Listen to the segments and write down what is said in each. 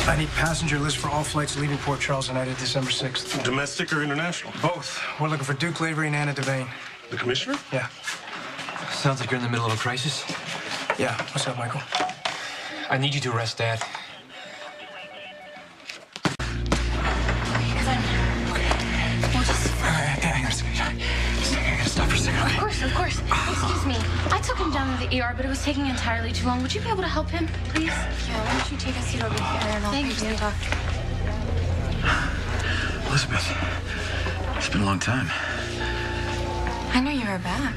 I need passenger list for all flights leaving Port Charles United December 6th. Domestic or international? Both. We're looking for Duke Lavery and Anna Devane. The commissioner? Yeah. Sounds like you're in the middle of a crisis. Yeah. What's up, Michael? I need you to arrest Dad. Hang on a second. I gotta stop for a second. Of course. Excuse me. I took him down to the ER, but it was taking entirely too long. Would you be able to help him, please? Yeah, why don't you take a seat over here and I'll Thank you. talk. Elizabeth, it's been a long time. I know you were back,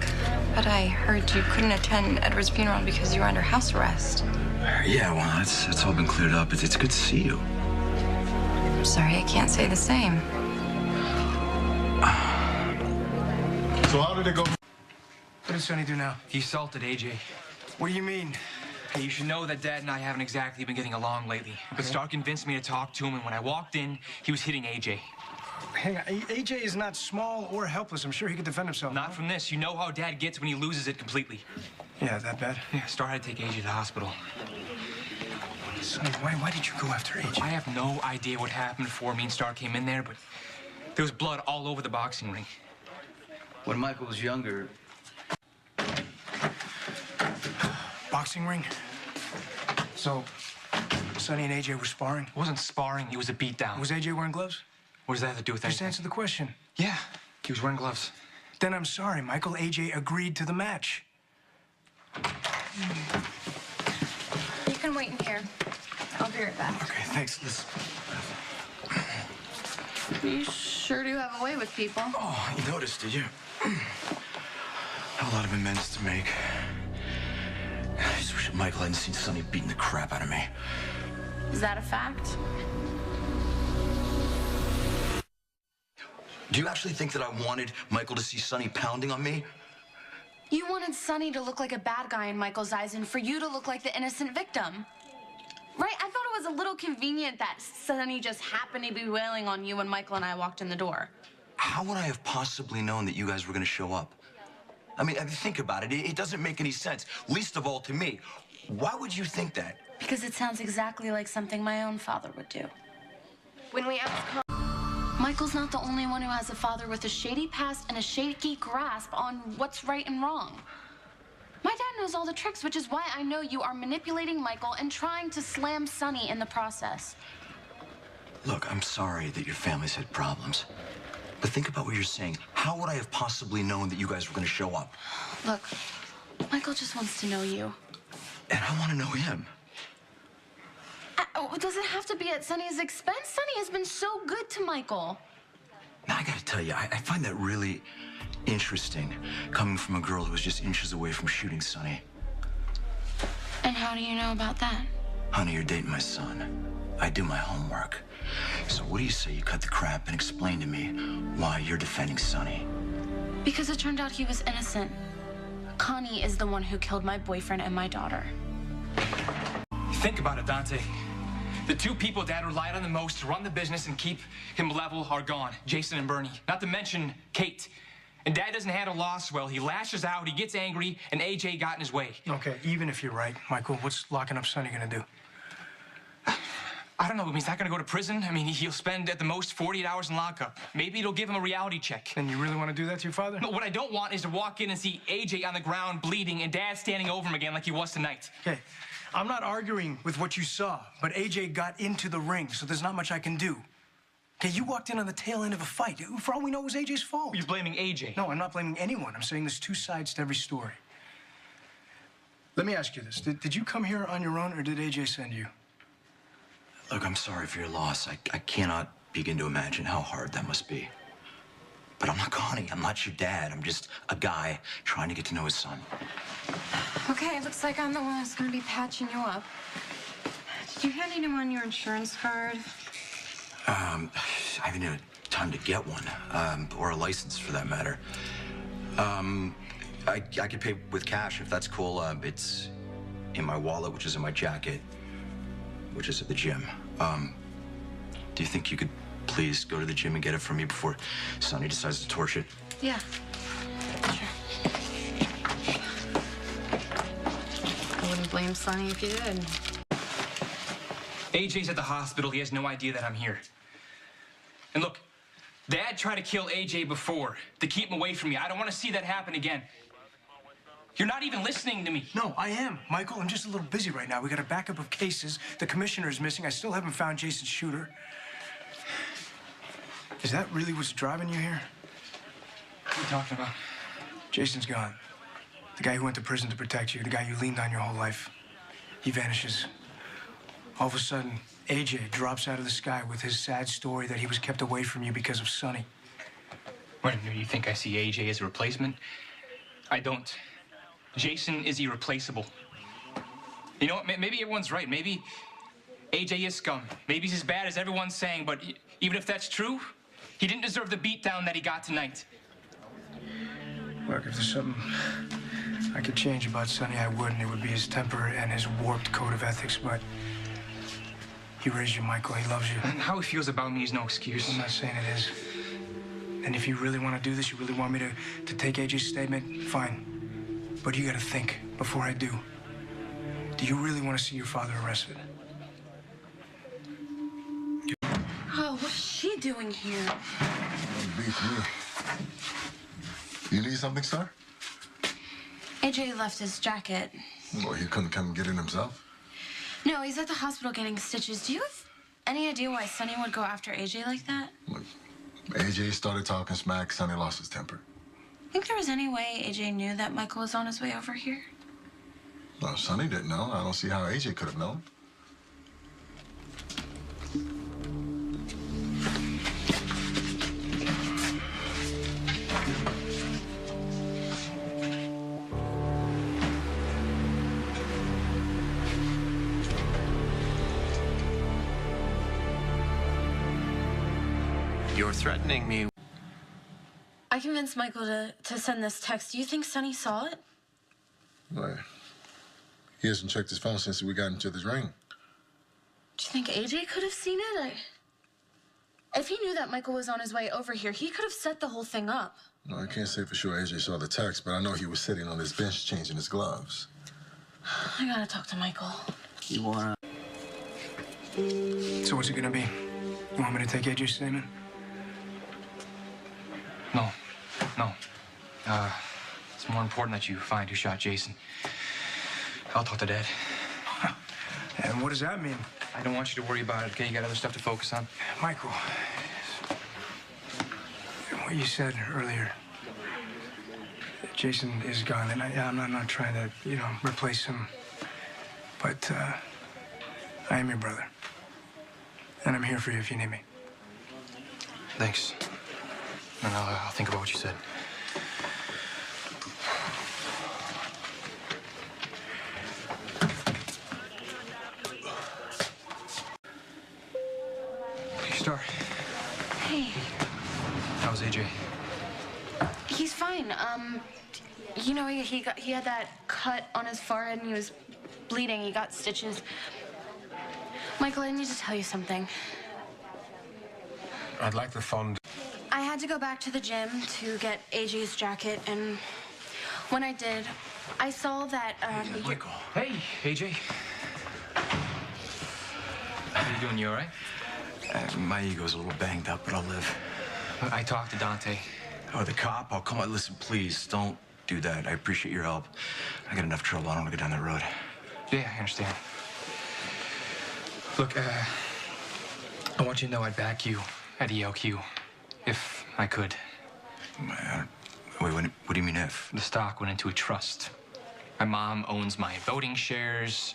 but I heard you couldn't attend Edward's funeral because you were under house arrest. Yeah, well, it's all been cleared up. It's good to see you. I'm sorry, I can't say the same. So how did it go? What did Sonny do now? He assaulted AJ. What do you mean? Hey, you should know that Dad and I haven't exactly been getting along lately. But Starr convinced me to talk to him, and when I walked in, he was hitting AJ. Hang on. AJ is not small or helpless. I'm sure he could defend himself. Not from this. You know how Dad gets when he loses it completely. Yeah, that bad? Yeah, Starr had to take AJ to the hospital. Sonny, why did you go after AJ? I have no idea what happened before me and Starr came in there, but there was blood all over the boxing ring. When Michael was younger, Boxing ring? So, Sonny and AJ were sparring? It wasn't sparring, it was a beatdown. Was AJ wearing gloves? What does that have to do with Just anything? answer the question. Yeah, he was wearing gloves. Then I'm sorry, Michael. AJ agreed to the match. You can wait in here. I'll be right back. Okay, thanks, Liz. You sure do have a way with people. oh, you noticed, did you? A lot of amends to make. I just wish Michael hadn't seen Sonny beating the crap out of me. Is that a fact? Do you actually think that I wanted Michael to see Sonny pounding on me? You wanted Sonny to look like a bad guy in Michael's eyes and for you to look like the innocent victim. Right? I thought it was a little convenient that Sonny just happened to be wailing on you when Michael and I walked in the door. How would I have possibly known that you guys were going to show up? I mean, think about it. It doesn't make any sense, least of all to me. Why would you think that? Because it sounds exactly like something my own father would do. When we ask Michael's not the only one who has a father with a shady past and a shaky grasp on what's right and wrong. My dad knows all the tricks, which is why I know you are manipulating Michael and trying to slam Sonny in the process. Look, I'm sorry that your family's had problems. But think about what you're saying. How would I have possibly known that you guys were going to show up? Look, Michael just wants to know you. And I want to know him. Does it have to be at Sonny's expense? Sonny has been so good to Michael. Now, I got to tell you, I find that really interesting, coming from a girl who was just inches away from shooting Sonny. And how do you know about that? Honey, you're dating my son. I do my homework. So what do you say you cut the crap and explain to me why you're defending Sonny? Because it turned out he was innocent. Connie is the one who killed my boyfriend and my daughter. Think about it, Dante. The two people Dad relied on the most to run the business and keep him level are gone. Jason and Bernie. Not to mention Kate. And Dad doesn't handle loss well. He lashes out, he gets angry, and AJ got in his way. Okay, even if you're right, Michael, what's locking up Sonny gonna do? I don't know. I mean, he's not going to go to prison. I mean, he'll spend at the most 48 hours in lockup. Maybe it'll give him a reality check. And you really want to do that to your father? No, what I don't want is to walk in and see AJ on the ground bleeding and Dad standing over him again like he was tonight. Okay, I'm not arguing with what you saw, but AJ got into the ring, so there's not much I can do. Okay, you walked in on the tail end of a fight. For all we know, it was AJ's fault. You're blaming AJ. No, I'm not blaming anyone. I'm saying there's two sides to every story. Let me ask you this. Did you come here on your own, or did AJ send you? Look, I'm sorry for your loss. I cannot begin to imagine how hard that must be. But I'm not Connie. I'm not your dad. I'm just a guy trying to get to know his son. Okay, looks like I'm the one who's going to be patching you up. Did you hand anyone your insurance card? I haven't had time to get one, or a license for that matter. I could pay with cash if that's cool. It's in my wallet, which is in my jacket, which is at the gym. Do you think you could please go to the gym and get it for me before Sonny decides to torch it? Yeah. Sure. I wouldn't blame Sonny if you did. AJ's at the hospital. He has no idea that I'm here. And look, Dad tried to kill AJ before to keep him away from me. I don't want to see that happen again. You're not even listening to me. No, I am, Michael. I'm just a little busy right now. We got a backup of cases. The commissioner is missing. I still haven't found Jason's shooter. Is that really what's driving you here? What are you talking about? Jason's gone. The guy who went to prison to protect you, the guy you leaned on your whole life. He vanishes. All of a sudden, AJ drops out of the sky with his sad story that he was kept away from you because of Sonny. What, do you think I see AJ as a replacement? I don't. Jason is irreplaceable. You know what? Maybe everyone's right. Maybe AJ is scum. Maybe he's as bad as everyone's saying, but even if that's true, he didn't deserve the beatdown that he got tonight. Look, if there's something I could change about Sonny, I would, and it would be his temper and his warped code of ethics, but he raised you, Michael. He loves you. And how he feels about me is no excuse. I'm not saying it is. And if you really want to do this, you really want me to take AJ's statement, fine. But you gotta think before I do. Do you really want to see your father arrested? Oh, what's she doing here? Beats me. You need something, Starr? AJ left his jacket. Well, he couldn't come and get it himself. No, he's at the hospital getting stitches. Do you have any idea why Sonny would go after AJ like that? Look, AJ started talking smack. Sonny lost his temper. Think there was any way AJ knew that Michael was on his way over here? No, Sonny didn't know. I don't see how AJ could have known. You're threatening me. I convinced Michael to send this text. Do you think Sonny saw it? Right. He hasn't checked his phone since we got into this ring. Do you think AJ could have seen it? If he knew that Michael was on his way over here, he could have set the whole thing up. No, I can't say for sure AJ saw the text, but I know he was sitting on his bench changing his gloves. I gotta talk to Michael. You wanna? So what's it gonna be? You want me to take AJ's statement? No. No. It's more important that you find who shot Jason. I'll talk to Dad. And what does that mean? I don't want you to worry about it, okay? You got other stuff to focus on. Michael, what you said earlier, Jason is gone, and I'm not trying to, replace him, but I am your brother, and I'm here for you if you need me. Thanks. And I'll think about what you said. Hey, Starr. Hey, How's AJ? he's fine. He had that cut on his forehead and he was bleeding. He got stitches. Michael, I need to tell you something. I'd like to phone. I had to go back to the gym to get AJ's jacket, and when I did, I saw that, Michael. Hey, AJ. How you doing? You all right? My ego's a little banged up, but I'll live. I talked to Dante. Oh, the cop? Oh, come on, listen, please, don't do that. I appreciate your help. I got enough trouble. I don't want to go down that road. Yeah, I understand. Look, I want you to know I'd back you at ELQ, if I could. Wait, what do you mean if? The stock went into a trust. My mom owns my voting shares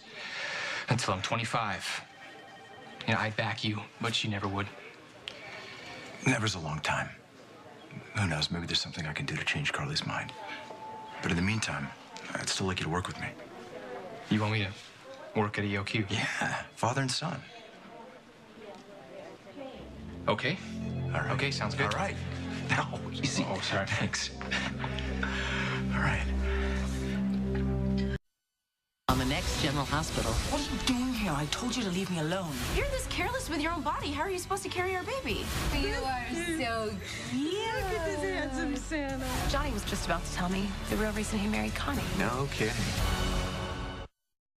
until I'm 25. I'd back you, but she never would. Never's a long time. Who knows, maybe there's something I can do to change Carly's mind. But in the meantime, I'd still like you to work with me. You want me to work at ELQ? Yeah, father and son. Okay. All right. Okay, sounds good. All right. Now, easy. Oh, sorry. Thanks. All right. On the next General Hospital. What are you doing here? I told you to leave me alone. You're this careless with your own body. How are you supposed to carry our baby? You are so cute. Look at this handsome Santa. Johnny was just about to tell me the real reason he married Connie. No kidding.